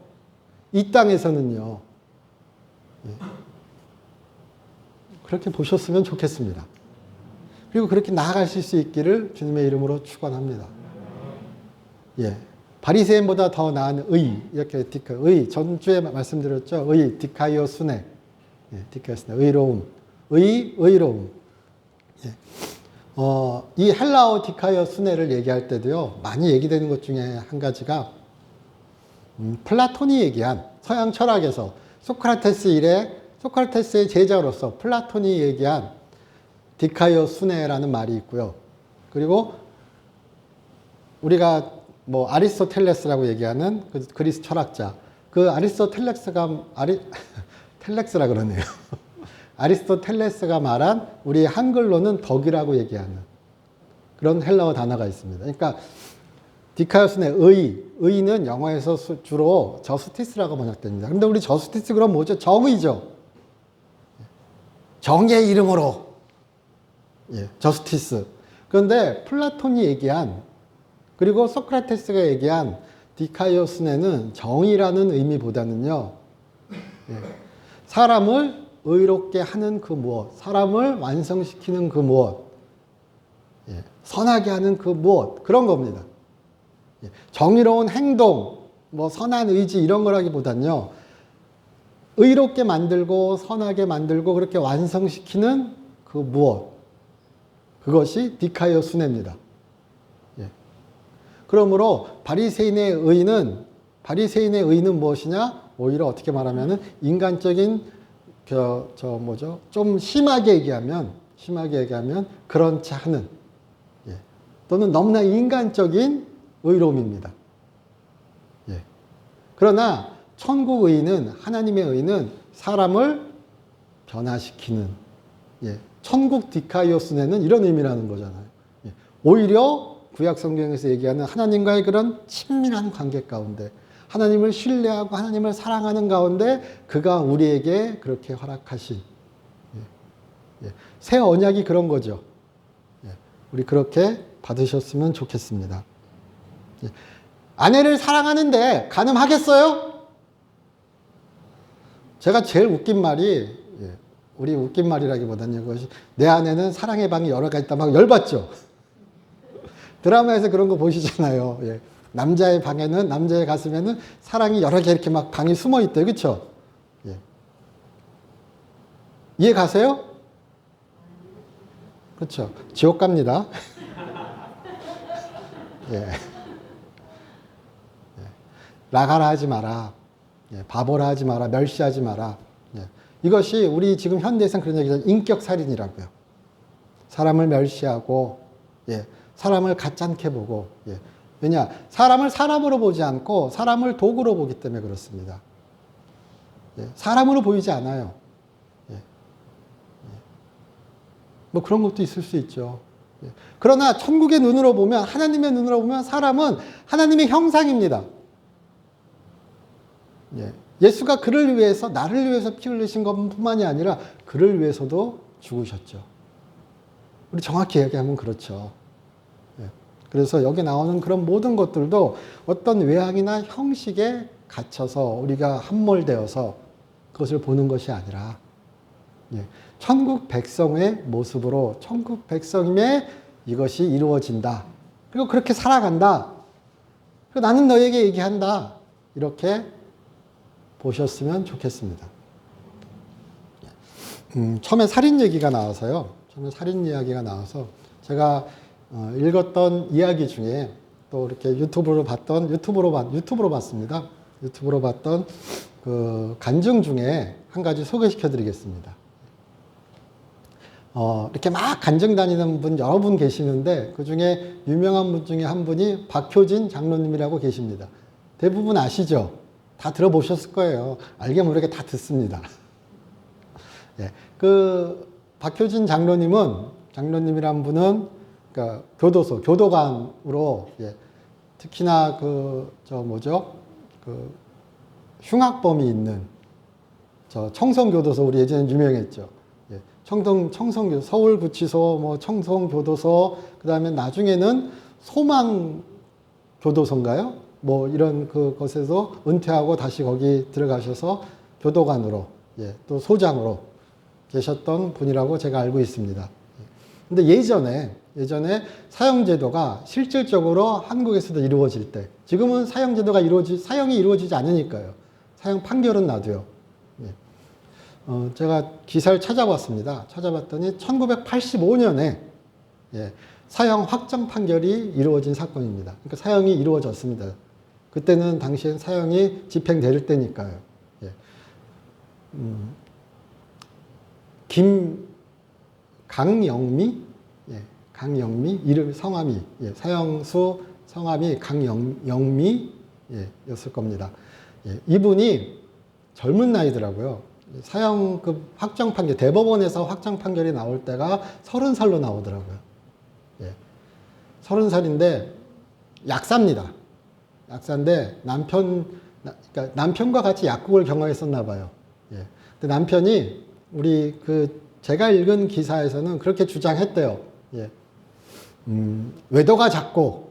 이 땅에서는요. 그렇게 보셨으면 좋겠습니다. 그리고 그렇게 나아가실 수 있기를 주님의 이름으로 축원합니다. 예, 바리새인보다 더 나은 의, 이렇게 의, 전주에 말씀드렸죠. 의, 디카이오 수네, 예, 디카이오 수네, 의로움, 의로움. 예. 이 헬라어 디카이오 수네를 얘기할 때도요, 많이 얘기되는 것 중에 한 가지가 플라톤이 얘기한 서양 철학에서 소크라테스 이래 소크라테스의 제자로서 플라톤이 얘기한 디카이오 수네라는 말이 있고요. 그리고 우리가 뭐 아리스토텔레스라고 얘기하는 그 그리스 철학자, 그 아리스토텔레스가 텔렉스라 그러네요. 아리스토텔레스가 말한 우리 한글로는 덕이라고 얘기하는 그런 헬라어 단어가 있습니다. 그러니까 디카이오스의 의는 영어에서 주로 저스티스라고 번역됩니다. 근데 우리 저스티스 그럼 뭐죠? 정의죠. 정의 이름으로 예, 저스티스. 그런데 플라톤이 얘기한 그리고 소크라테스가 얘기한 디카이오스네는 정의라는 의미보다는요. 예, 사람을 의롭게 하는 그 무엇, 사람을 완성시키는 그 무엇, 예, 선하게 하는 그 무엇, 그런 겁니다. 예, 정의로운 행동, 뭐 선한 의지 이런 거라기보다는요. 의롭게 만들고 선하게 만들고 그렇게 완성시키는 그 무엇, 그것이 디카이오스네입니다. 그러므로 바리새인의 의는 무엇이냐? 오히려 어떻게 말하면은 인간적인 좀 심하게 얘기하면 그런지 않은 예. 또는 너무나 인간적인 의로움입니다. 예. 그러나 천국 의는 하나님의 의는 사람을 변화시키는 예. 천국 디카이오스네는 이런 의미라는 거잖아요. 예. 오히려 구약 성경에서 얘기하는 하나님과의 그런 친밀한 관계 가운데 하나님을 신뢰하고 하나님을 사랑하는 가운데 그가 우리에게 그렇게 허락하신 새 언약이 그런 거죠. 우리 그렇게 받으셨으면 좋겠습니다. 아내를 사랑하는데 가늠하겠어요? 제가 제일 웃긴 말이 우리 웃긴 말이라기보다는 이것이 내 아내는 사랑의 방이 여러 가지 있다 막 열받죠. 드라마에서 그런 거 보시잖아요. 예. 남자의 방에는, 남자의 가슴에는 사랑이 여러 개 이렇게 막 방이 숨어 있대요. 그쵸? 예. 이해 가세요? 그렇죠. 지옥 갑니다. 예. 예. 라가라 하지 마라. 예. 바보라 하지 마라. 멸시하지 마라. 예. 이것이 우리 지금 현대에서는 그런 얘기죠. 인격살인이라고요. 사람을 멸시하고, 예, 사람을 가짜게 보고, 예. 왜냐? 사람을 사람으로 보지 않고 사람을 도구로 보기 때문에 그렇습니다. 예, 사람으로 보이지 않아요. 예. 예. 뭐 그런 것도 있을 수 있죠. 예. 그러나 천국의 눈으로 보면, 하나님의 눈으로 보면 사람은 하나님의 형상입니다. 예. 예수가 그를 위해서, 나를 위해서 피 흘리신 것뿐만이 아니라 그를 위해서도 죽으셨죠. 우리 정확히 얘기하면 그렇죠. 예. 그래서 여기 나오는 그런 모든 것들도 어떤 외향이나 형식에 갇혀서 우리가 함몰되어서 그것을 보는 것이 아니라, 예. 천국 백성의 모습으로 천국 백성임에 이것이 이루어진다. 그리고 그렇게 살아간다. 그리고 나는 너에게 얘기한다. 이렇게 보셨으면 좋겠습니다. 처음에 살인 얘기가 나와서요. 처음에 살인 이야기가 나와서 제가 읽었던 이야기 중에 또 이렇게 유튜브로 봤습니다. 유튜브로 봤던 그 간증 중에 한 가지 소개시켜 드리겠습니다. 이렇게 막 간증 다니는 분 여러 분 계시는데 그 중에 유명한 분 중에 한 분이 박효진 장로님이라고 계십니다. 대부분 아시죠? 다 들어보셨을 거예요. 알게 모르게 다 듣습니다. 예, 그 박효진 장로님이란 분은 그러니까 교도관으로, 예, 특히나 그 흉악범이 있는 청송교도소, 우리 예전에 유명했죠. 예, 청송교도소, 서울구치소, 뭐 청송교도소, 그 다음에 나중에는 소망교도소인가요? 뭐 이런 그것에서 은퇴하고 다시 거기 들어가셔서 교도관으로, 예, 또 소장으로 계셨던 분이라고 제가 알고 있습니다. 근데 예전에 사형제도가 실질적으로 한국에서도 이루어질 때, 지금은 사형이 이루어지지 않으니까요. 사형 판결은 놔도요. 예. 제가 기사를 찾아봤습니다. 찾아봤더니 1985년에, 예, 사형 확정 판결이 이루어진 사건입니다. 그러니까 사형이 이루어졌습니다. 그때는 당시엔 사형이 집행될 때니까요. 예. 강영미? 예, 강영미? 이름, 성함이, 예, 사형수 성함이 강영미, 예, 였을 겁니다. 예, 이분이 젊은 나이더라고요. 사형 확정 판결, 대법원에서 확정 판결이 나올 때가 30살로 나오더라고요. 예, 30살인데 약사입니다. 약사인데 그러니까 남편과 같이 약국을 경영했었나 봐요. 예. 근데 남편이 제가 읽은 기사에서는 그렇게 주장했대요. 예. 외도가 작고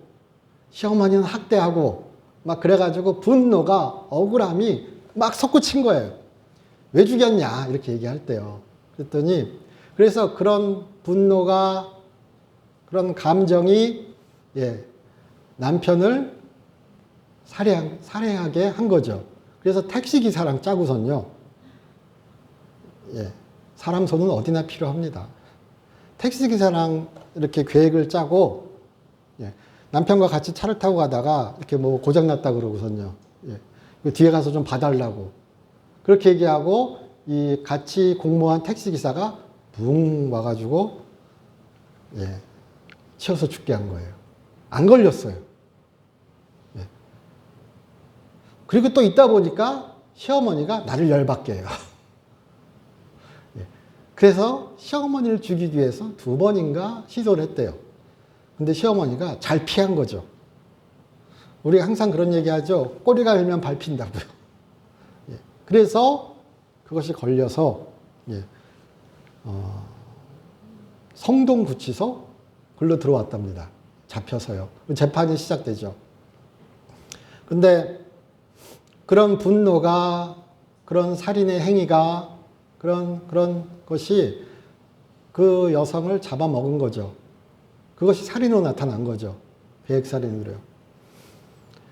시어머니는 학대하고 막 그래가지고 분노가, 억울함이 막 솟구친 거예요. 왜 죽였냐 이렇게 얘기할 때요. 그랬더니 그래서 그런 분노가, 그런 감정이, 예, 남편을 살해하게 한 거죠. 그래서 택시기사랑 짜고선요. 예, 사람 손은 어디나 필요합니다. 택시기사랑 이렇게 계획을 짜고, 예, 남편과 같이 차를 타고 가다가 이렇게 뭐 고장났다 그러고선요. 예, 뒤에 가서 좀 봐달라고. 그렇게 얘기하고 이 같이 공모한 택시기사가 붕 와가지고, 예, 치여서 죽게 한 거예요. 안 걸렸어요. 예. 그리고 또 있다 보니까 시어머니가 나를 열받게 해요. 예. 그래서 시어머니를 죽이기 위해서 2번인가 시도를 했대요. 근데 시어머니가 잘 피한 거죠. 우리가 항상 그런 얘기 하죠. 꼬리가 길면 밟힌다고요. 예. 그래서 그것이 걸려서, 예, 성동구치소 글로 들어왔답니다. 잡혀서요. 재판이 시작되죠. 근데 그런 분노가, 그런 살인의 행위가, 그런 것이 그 여성을 잡아먹은 거죠. 그것이 살인으로 나타난 거죠. 계획살인으로요.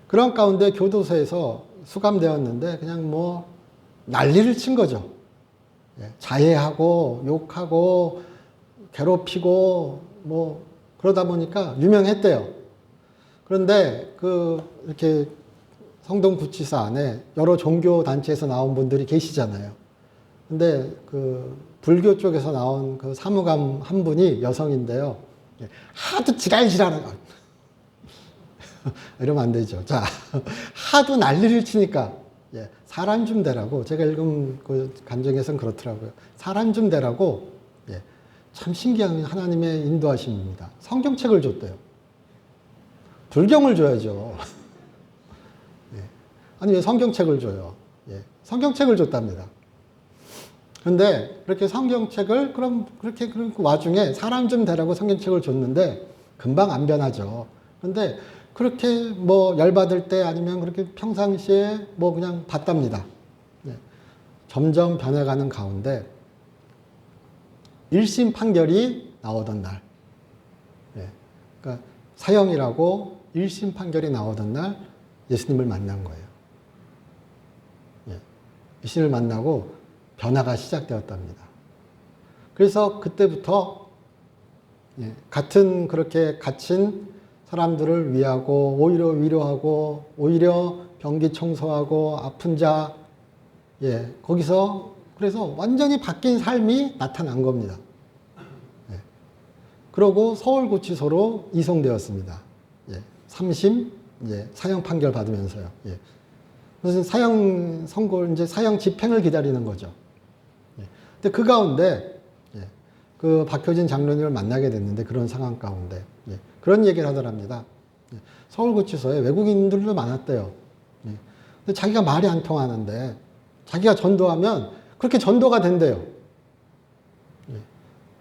그런 가운데 교도소에서 수감되었는데 그냥 뭐 난리를 친 거죠. 자해하고 욕하고 괴롭히고 뭐 그러다 보니까 유명했대요. 그런데 이렇게 성동구치소 안에 여러 종교 단체에서 나온 분들이 계시잖아요. 근데 그 불교 쪽에서 나온 그 사무감 한 분이 여성인데요. 예, 하도 지랄지랄하는 거. 이러면 안 되죠. 자, 하도 난리를 치니까, 예, 사람 좀 되라고, 제가 읽은 그 간증에서는 그렇더라고요. 사람 좀 되라고, 예, 참 신기한 하나님의 인도하심입니다. 성경책을 줬대요. 불경을 줘야죠. 예. 아니, 왜 성경책을 줘요? 예, 성경책을 줬답니다. 근데 그렇게 성경책을 그렇게 그 와중에 사람 좀 되라고 성경책을 줬는데 금방 안 변하죠. 근데 그렇게 뭐 열받을 때 아니면 그렇게 평상시에 뭐 그냥 봤답니다. 네. 점점 변해가는 가운데 1심 판결이 나오던 날, 네. 그러니까 사형이라고 1심 판결이 나오던 날 예수님을 만난 거예요. 네. 예수님을 만나고 변화가 시작되었답니다. 그래서 그때부터 같은 그렇게 갇힌 사람들을 위하고 오히려 위로하고 오히려 병기 청소하고 아픈 자, 예, 거기서 그래서 완전히 바뀐 삶이 나타난 겁니다. 예. 그러고 서울구치소로 이송되었습니다. 예. 3심 예, 사형 판결 받으면서요. 예. 무슨 사형 선고 이제 사형 집행을 기다리는 거죠. 예. 근데 그 가운데 예, 그 박효진 장로님을 만나게 됐는데 그런 상황 가운데 예, 그런 얘기를 하더랍니다. 예. 서울구치소에 외국인들도 많았대요. 예. 근데 자기가 말이 안 통하는데 자기가 전도하면 그렇게 전도가 된대요. 예.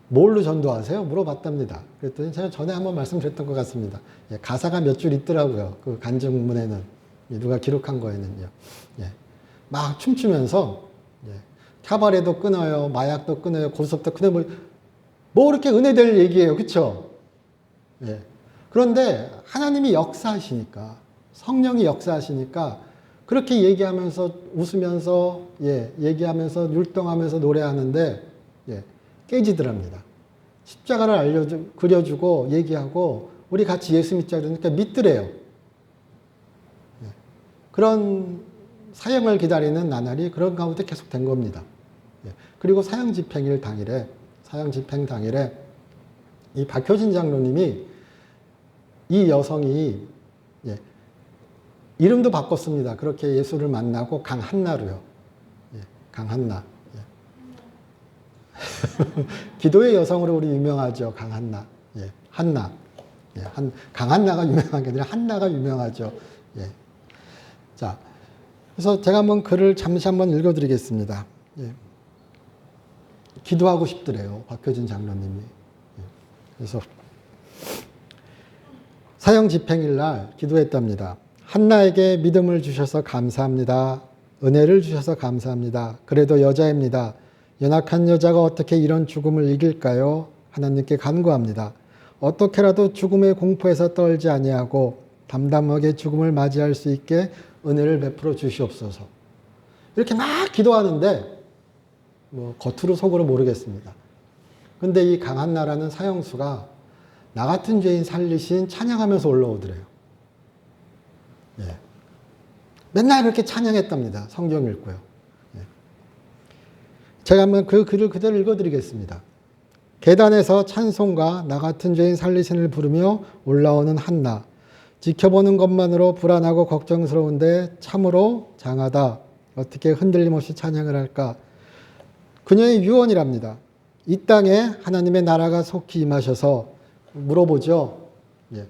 뭘로 전도하세요? 물어봤답니다. 그랬더니 제가 전에 한번 말씀드렸던 것 같습니다. 예. 가사가 몇 줄 있더라고요. 그 간증문에는. 누가 기록한 거에는요. 예. 막 춤추면서 예. 카바레도 끊어요. 마약도 끊어요. 고스톱도 끊어요. 뭐 그렇게 은혜될 얘기예요. 그렇죠? 예. 그런데 하나님이 역사하시니까 성령이 역사하시니까 그렇게 얘기하면서 웃으면서 예. 얘기하면서 율동하면서 노래하는데 예. 깨지더랍니다. 십자가를 그려주고 얘기하고 우리 같이 예수 믿자 그러니까 믿더래요. 그런 사형을 기다리는 나날이 그런 가운데 계속 된 겁니다. 예. 그리고 사형 집행 당일에 이 박효진 장로님이 이 여성이 예, 이름도 바꿨습니다. 그렇게 예수를 만나고 강한나로요. 예, 강한나. 예. 기도의 여성으로 우리 유명하죠. 강한나. 예, 한나. 예, 강한나가 유명한 게 아니라 한나가 유명하죠. 예. 자, 그래서 제가 한번 글을 잠시 한번 읽어드리겠습니다. 예. 기도하고 싶더래요. 박효진 장로님이. 예. 그래서 사형 집행일 날 기도했답니다. 한나에게 믿음을 주셔서 감사합니다. 은혜를 주셔서 감사합니다. 그래도 여자입니다. 연약한 여자가 어떻게 이런 죽음을 이길까요? 하나님께 간구합니다. 어떻게라도 죽음의 공포에서 떨지 아니하고 담담하게 죽음을 맞이할 수 있게 은혜를 베풀어 주시옵소서. 이렇게 막 기도하는데 뭐 겉으로 속으로 모르겠습니다. 근데 이 강한나라는 사형수가 나 같은 죄인 살리신 찬양하면서 올라오더래요. 예. 맨날 그렇게 찬양했답니다. 성경 읽고요. 예. 제가 한번 그 글을 그대로 읽어드리겠습니다. 계단에서 찬송과 나 같은 죄인 살리신을 부르며 올라오는 한나. 지켜보는 것만으로 불안하고 걱정스러운데 참으로 장하다. 어떻게 흔들림 없이 찬양을 할까? 그녀의 유언이랍니다. 이 땅에 하나님의 나라가 속히 임하셔서 물어보죠. 예.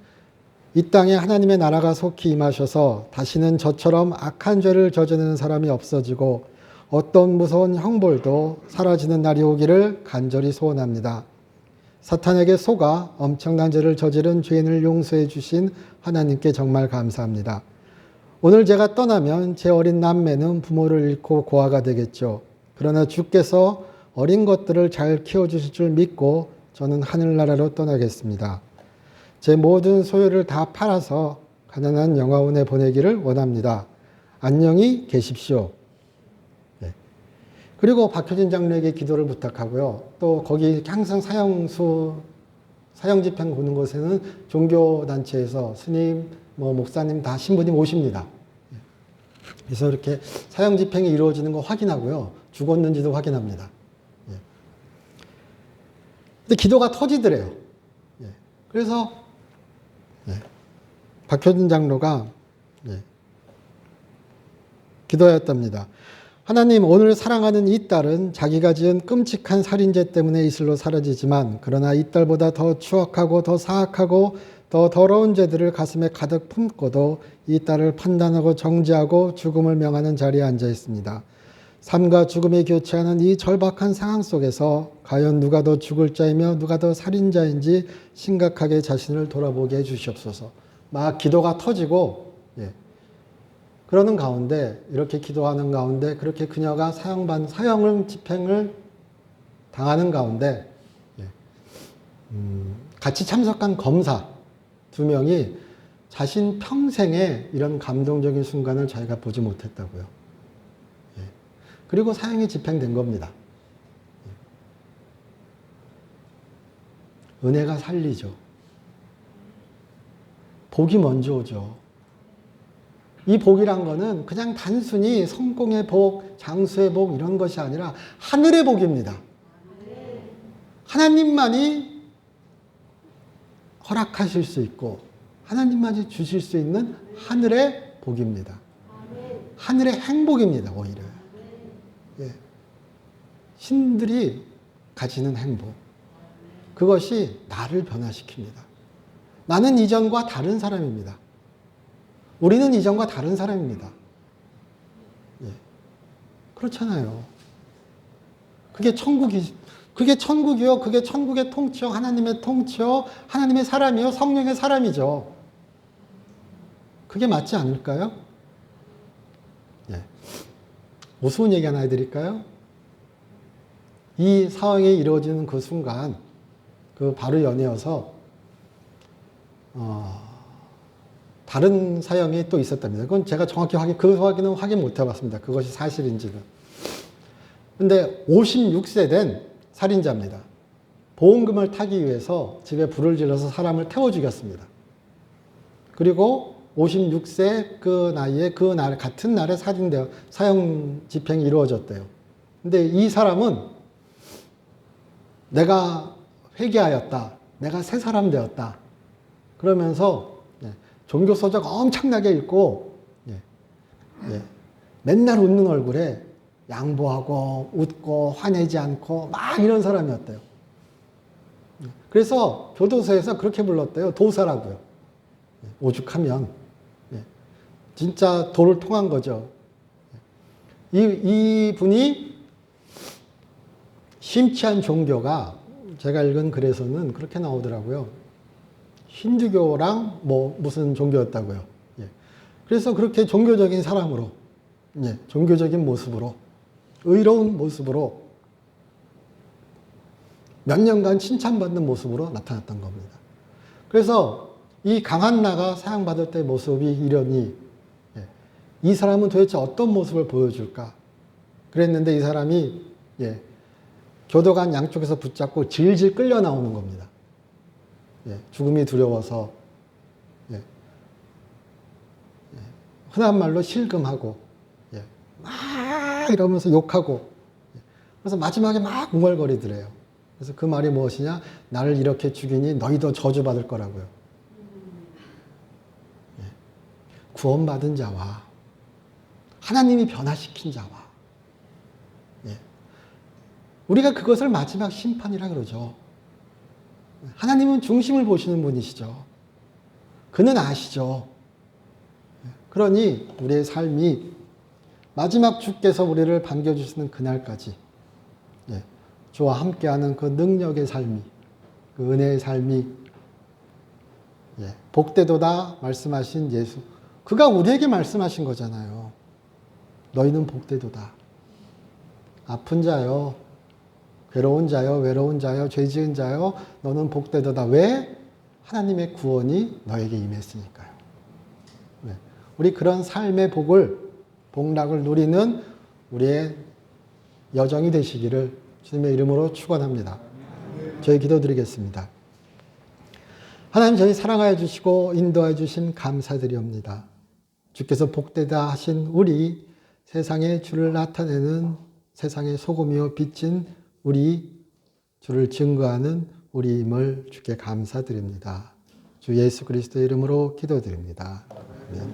이 땅에 하나님의 나라가 속히 임하셔서 다시는 저처럼 악한 죄를 저지르는 사람이 없어지고 어떤 무서운 형벌도 사라지는 날이 오기를 간절히 소원합니다. 사탄에게 속아 엄청난 죄를 저지른 죄인을 용서해 주신 하나님께 정말 감사합니다. 오늘 제가 떠나면 제 어린 남매는 부모를 잃고 고아가 되겠죠. 그러나 주께서 어린 것들을 잘 키워주실 줄 믿고 저는 하늘나라로 떠나겠습니다. 제 모든 소유를 다 팔아서 가난한 영화원에 보내기를 원합니다. 안녕히 계십시오. 네. 그리고 박효진 장로에게 기도를 부탁하고요. 또 거기 항상 사형 집행 보는 곳에는 종교단체에서 스님, 목사님 다 신부님 오십니다. 그래서 이렇게 사형 집행이 이루어지는 거 확인하고요. 죽었는지도 확인합니다. 예. 근데 기도가 터지더래요. 예. 그래서 예. 박효준 장로가 예. 기도하였답니다. 하나님, 오늘 사랑하는 이 딸은 자기가 지은 끔찍한 살인죄 때문에 이슬로 사라지지만 그러나 이 딸보다 더 추악하고 더 사악하고 더 더러운 죄들을 가슴에 가득 품고도 이 딸을 판단하고 정죄하고 죽음을 명하는 자리에 앉아 있습니다. 삶과 죽음이 교차하는 이 절박한 상황 속에서 과연 누가 더 죽을 자이며 누가 더 살인자인지 심각하게 자신을 돌아보게 해 주시옵소서. 막 기도가 터지고 예. 그러는 가운데 이렇게 기도하는 가운데 그렇게 그녀가 사형 집행을 당하는 가운데 예. 같이 참석한 검사 2명이 자신 평생에 이런 감동적인 순간을 자기가 보지 못했다고요. 예. 그리고 사형이 집행된 겁니다. 예. 은혜가 살리죠. 복이 먼저 오죠. 이 복이란 거는 그냥 단순히 성공의 복, 장수의 복 이런 것이 아니라 하늘의 복입니다. 하나님만이 허락하실 수 있고 하나님만이 주실 수 있는 하늘의 복입니다. 하늘의 행복입니다. 오히려. 예. 신들이 가지는 행복. 그것이 나를 변화시킵니다. 나는 이전과 다른 사람입니다. 우리는 이전과 다른 사람입니다. 예. 그렇잖아요. 그게 천국이요. 그게 천국의 통치요. 하나님의 통치요. 하나님의 사람이요. 성령의 사람이죠. 그게 맞지 않을까요? 예. 우스운 얘기 하나 해드릴까요? 이 상황이 이루어지는 그 순간, 그 바로 연이어서, 다른 사형이 또 있었답니다. 그건 제가 정확히 그 확인은 확인 못 해봤습니다. 그것이 사실인지는. 근데 56세 된 살인자입니다. 보험금을 타기 위해서 집에 불을 질러서 사람을 태워 죽였습니다. 그리고 56세 그 나이에 같은 날에 사형 집행이 이루어졌대요. 근데 이 사람은 내가 회개하였다. 내가 새 사람 되었다. 그러면서 종교 서적 엄청나게 읽고 맨날 웃는 얼굴에 양보하고 웃고 화내지 않고 막 이런 사람이었대요. 그래서 교도소에서 그렇게 불렀대요. 도사라고요. 오죽하면 진짜 도를 통한 거죠. 이 분이 심취한 종교가 제가 읽은 글에서는 그렇게 나오더라고요. 힌두교랑 무슨 종교였다고요. 예. 그래서 그렇게 종교적인 사람으로, 예. 종교적인 모습으로, 의로운 모습으로 몇 년간 칭찬받는 모습으로 나타났던 겁니다. 그래서 이 강한나가 사형받을 때 모습이 이러니 예. 이 사람은 도대체 어떤 모습을 보여줄까? 그랬는데 이 사람이 예. 교도관 양쪽에서 붙잡고 질질 끌려 나오는 겁니다. 예, 죽음이 두려워서 예, 예, 흔한 말로 실금하고 예, 막 이러면서 욕하고 예, 그래서 마지막에 막 웅얼거리더래요. 그래서 그 말이 무엇이냐? 나를 이렇게 죽이니 너희도 저주받을 거라고요. 예, 구원받은 자와 하나님이 변화시킨 자와 예, 우리가 그것을 마지막 심판이라 그러죠. 하나님은 중심을 보시는 분이시죠. 그는 아시죠. 그러니 우리의 삶이 마지막 주께서 우리를 반겨주시는 그날까지 주와 함께하는 그 능력의 삶이, 그 은혜의 삶이 복되도다 말씀하신 예수. 그가 우리에게 말씀하신 거잖아요. 너희는 복되도다. 아픈 자요. 괴로운 자요, 외로운 자요, 죄 지은 자요, 너는 복되도다. 왜? 하나님의 구원이 너에게 임했으니까요. 네. 우리 그런 삶의 복락을 누리는 우리의 여정이 되시기를 주님의 이름으로 축원합니다. 저희 기도드리겠습니다. 하나님, 저희 사랑하여 주시고 인도하여 주심 감사드리옵니다. 주께서 복되다 하신 우리 세상에 주를 나타내는 세상의 소금이요 빛인 우리 주를 증거하는 우리임을 주께 감사드립니다. 주 예수 그리스도의 이름으로 기도드립니다. 아멘.